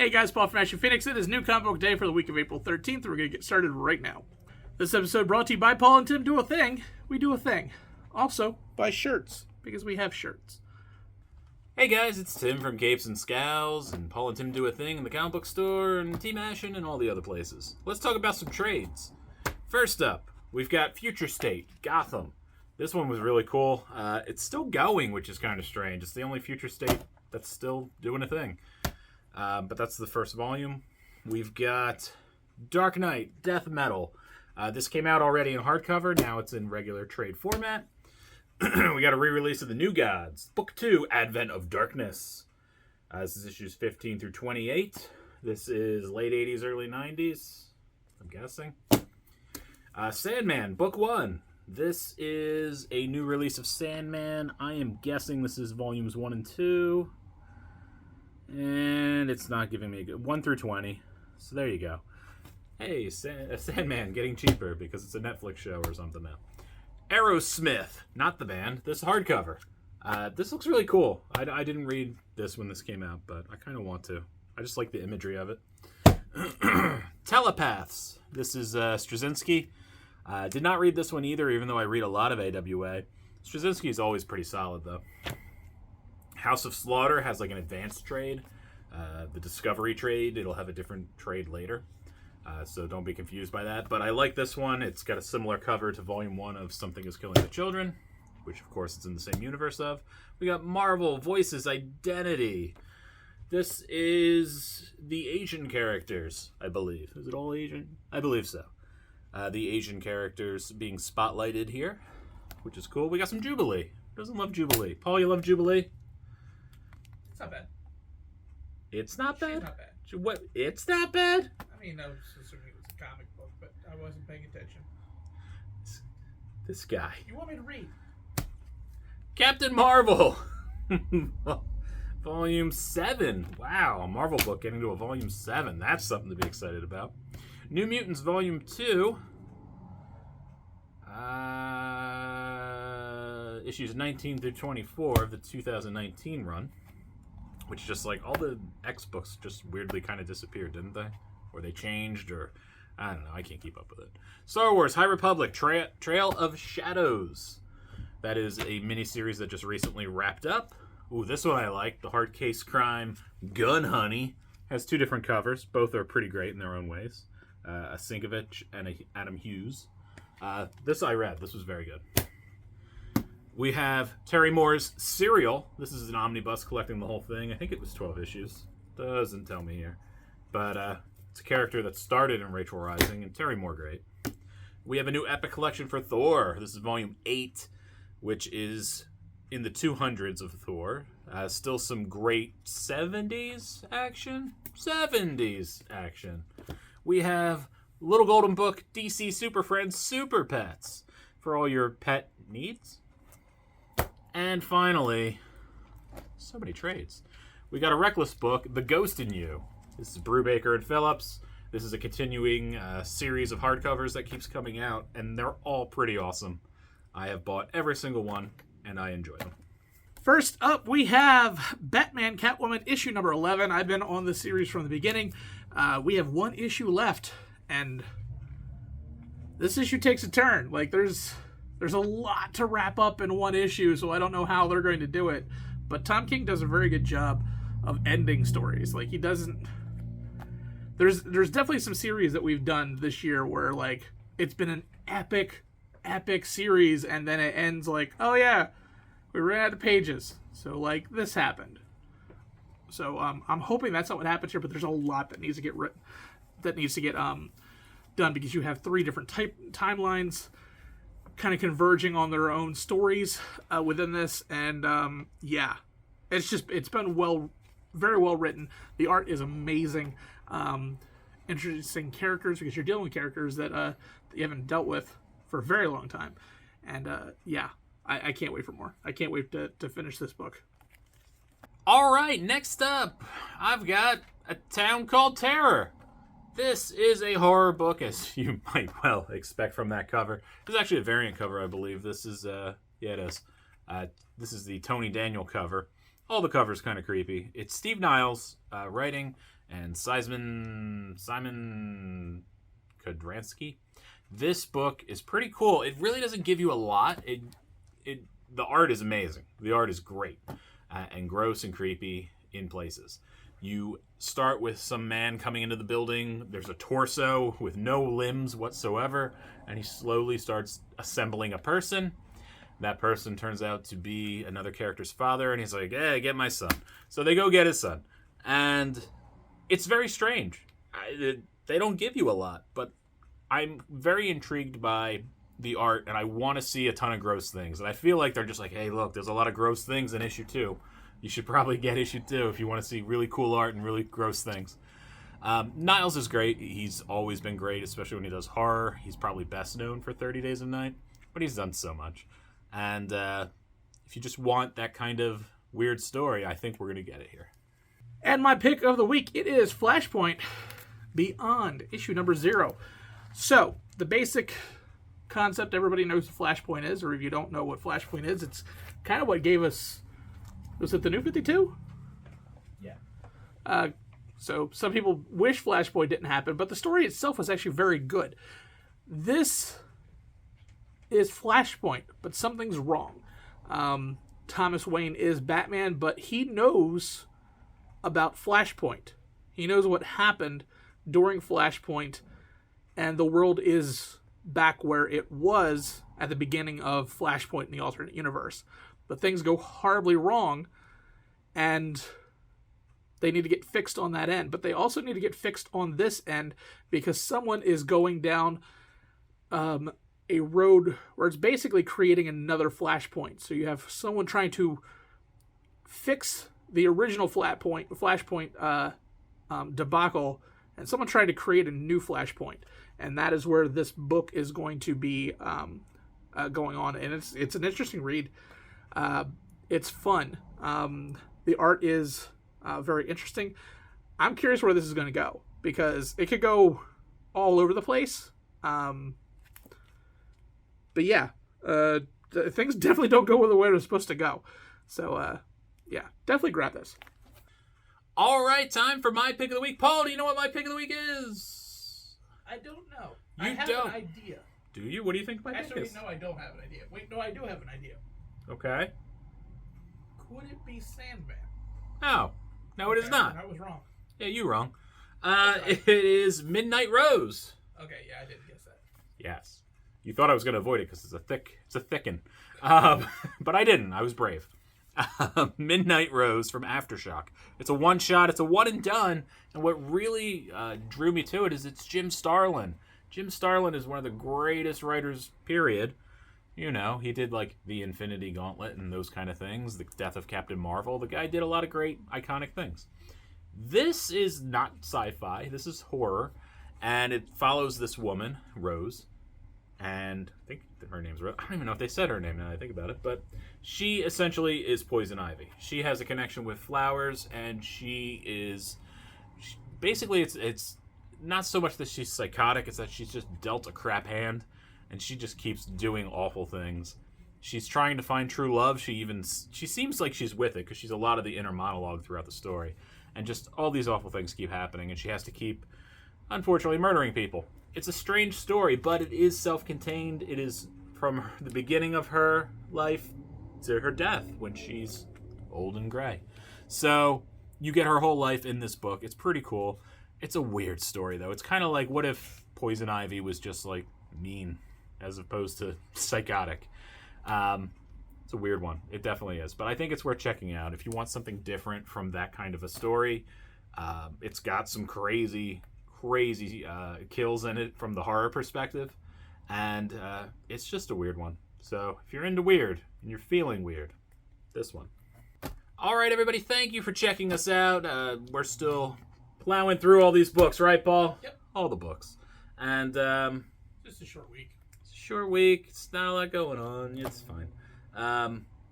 Hey guys, Paul from Ashen Phoenix. It is New Comic Book Day for the week of April 13th. We're going to get started right now. This episode brought to you by Paul and Tim Do a Thing. We do a thing. Also, by shirts, because we have shirts. Hey guys, it's Tim from Capes and Scowls, and Paul and Tim Do a Thing in the comic book store, and Team Ashen, and all the other places. Let's talk about some trades. First up, we've got Future State, Gotham. This one was really cool. It's still going, which is kind of strange. It's the only Future State that's still doing a thing. But that's the first volume. We've got Dark Knight, Death Metal. This came out already in hardcover. Now it's in regular trade format. We got a re-release of The New Gods. Book 2, Advent of Darkness. This is issues 15 through 28. This is late 80s, early 90s, I'm guessing. Sandman, Book 1. This is a new release of Sandman. I am guessing this is volumes 1 and 2. And it's not giving me a good 1 through 20. So there you go. Hey, Sandman getting cheaper because it's a Netflix show or something now. Aerosmith, not the band. This hardcover. This looks really cool. I didn't read this when this came out, but I kind of want to. I just like the imagery of it. Telepaths. This is Straczynski. Did not read this one either, even though I read a lot of AWA. Straczynski is always pretty solid, though. House of Slaughter has like an advanced trade. The Discovery trade, it'll have a different trade later. So don't be confused by that. But I like this one. It's got a similar cover to Volume 1 of Something is Killing the Children, which of course it's in the same universe of. We got Marvel Voices Identity. This is the Asian characters, I believe. Is it all Asian? I believe so. The Asian characters being spotlighted here, which is cool. We got some Jubilee. Who doesn't love Jubilee? Paul, you love Jubilee? It's not bad. It's not bad? She's not bad. What? It's not bad? I mean, I was assuming it was a comic book, but I wasn't paying attention. This guy. You want me to read? Captain Marvel! Volume 7. Wow, a Marvel book getting to a Volume 7. That's something to be excited about. New Mutants Volume 2. Issues 19 through 24 of the 2019 run. Which just like all the X books just weirdly kind of disappeared, didn't they? Or they changed, or I don't know. I can't keep up with it. Star Wars High Republic Trail of Shadows. That is a miniseries that just recently wrapped up. Ooh, this one I like. The Hard Case Crime Gun Honey has 2 different covers. Both are pretty great in their own ways. A Sienkiewicz and a Adam Hughes. This I read. This was very good. We have Terry Moore's Serial. This is an omnibus collecting the whole thing. I think it was 12 issues. Doesn't tell me here. But it's a character that started in Rachel Rising, and Terry Moore great. We have a new epic collection for Thor. This is volume 8, which is in the 200s of Thor. Still some great 70s action. 70s action. We have Little Golden Book, DC Super Friends, Super Pets for all your pet needs. And finally, so many trades. We got a Reckless book, The Ghost in You. This is Brubaker and Phillips. This is a continuing series of hardcovers that keeps coming out, and they're all pretty awesome. I have bought every single one, and I enjoy them. First up, we have Batman Catwoman issue number 11. I've been on the series from the beginning. We have 1 issue left, and this issue takes a turn. Like, there's a lot to wrap up in 1 issue, so I don't know how they're going to do it. But Tom King does a very good job of ending stories. Like, he doesn't... There's definitely some series that we've done this year where, like, it's been an epic series, and then it ends like, oh yeah, we ran out of pages. So, like, this happened. So, I'm hoping that's not what happens here, but there's a lot that needs to get done, because you have 3 different timelines kind of converging on their own stories within this, and yeah, it's been very well written. The art is amazing. Interesting characters, because you're dealing with characters that you haven't dealt with for a very long time, and yeah, I can't wait for more. I can't wait to finish this book. All right, next up, I've got A Town Called Terror. This is a horror book, as you might well expect from that cover. This is actually a variant cover, I believe. This is, yeah, it is. This is the Tony Daniel cover. All the covers kind of creepy. It's Steve Niles writing, and Simon Kodransky. This book is pretty cool. It really doesn't give you a lot. The art is amazing. The art is great and gross and creepy in places. You start with some man coming into the building. There's a torso with no limbs whatsoever, and he slowly starts assembling a person. That person turns out to be another character's father, and he's like, hey, get my son. So they go get his son. And it's very strange. They don't give you a lot, but I'm very intrigued by the art, and I want to see a ton of gross things. And I feel like they're just like, hey, look, there's a lot of gross things in issue 2. You should probably get issue 2 if you want to see really cool art and really gross things. Niles is great. He's always been great, especially when he does horror. He's probably best known for 30 Days of Night, but he's done so much. And if you just want that kind of weird story, I think we're going to get it here. And my pick of the week, it is Flashpoint Beyond, issue number 0. So, the basic concept, everybody knows what Flashpoint is, or if you don't know what Flashpoint is, it's kind of what gave us... Was it the New 52? Yeah. So some people wish Flashpoint didn't happen, but the story itself was actually very good. This is Flashpoint, but something's wrong. Thomas Wayne is Batman, but he knows about Flashpoint. He knows what happened during Flashpoint, and the world is back where it was at the beginning of Flashpoint in the alternate universe. But things go horribly wrong, and they need to get fixed on that end. But they also need to get fixed on this end, because someone is going down a road where it's basically creating another Flashpoint. So you have someone trying to fix the original Flashpoint debacle, and someone trying to create a new Flashpoint. And that is where this book is going to be going on. And it's an interesting read. It's fun. The art is very interesting. I'm curious where this is going to go, because it could go all over the place. But yeah, things definitely don't go the way they're supposed to go. So yeah, definitely grab this. All right, time for my pick of the week. Paul, do you know what my pick of the week is? I don't know. You I have don't? an idea. Do you? What do you think my pick Actually, is? no, I don't have an idea. Wait, no, I do have an idea. Okay. Could it be Sandman? Oh, no, it is not. I was wrong. Yeah, you wrong. It is Midnight Rose. Okay, yeah, I didn't guess that. Yes. You thought I was going to avoid it because it's a thicken. But I didn't. I was brave. Midnight Rose from Aftershock. It's a one-shot. It's a one and done. And what really drew me to it is it's Jim Starlin. Jim Starlin is one of the greatest writers, period. You know, he did like the Infinity Gauntlet and those kind of things. The Death of Captain Marvel. The guy did a lot of great, iconic things. This is not sci-fi. This is horror. And it follows this woman, Rose. And I think her name's Rose. I don't even know if they said her name now that I think about it. But she essentially is Poison Ivy. She has a connection with flowers. And basically, it's not so much that she's psychotic. It's that she's just dealt a crap hand. And she just keeps doing awful things. She's trying to find true love. She seems like she's with it because she's a lot of the inner monologue throughout the story. And just all these awful things keep happening. And she has to keep, unfortunately, murdering people. It's a strange story, but it is self-contained. It is from the beginning of her life to her death when she's old and gray. So you get her whole life in this book. It's pretty cool. It's a weird story, though. It's kind of like, what if Poison Ivy was just, like, mean as opposed to psychotic? It's a weird one. It definitely is. But I think it's worth checking out. If you want something different from that kind of a story, it's got some crazy kills in it from the horror perspective. And it's just a weird one. So if you're into weird and you're feeling weird, this one. All right, everybody. Thank you for checking us out. We're still plowing through all these books, right, Paul? Yep. All the books. And Just a short week. short week. It's not a lot going on. It's fine.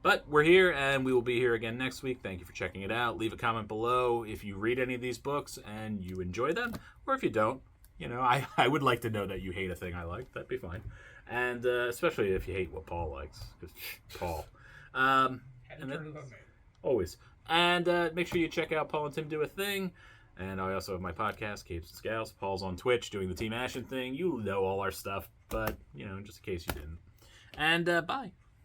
But we're here, and we will be here again next week. Thank you for checking it out. Leave a comment below if you read any of these books and you enjoy them, or if you don't. You know, I would like to know that you hate a thing I like. That'd be fine. And especially if you hate what Paul likes, because Paul. And then, always. And make sure you check out Paul and Tim Do a Thing. And I also have my podcast, Capes and Scowls. Paul's on Twitch doing the Team Ashen thing. You know all our stuff, but, just in case you didn't. And bye.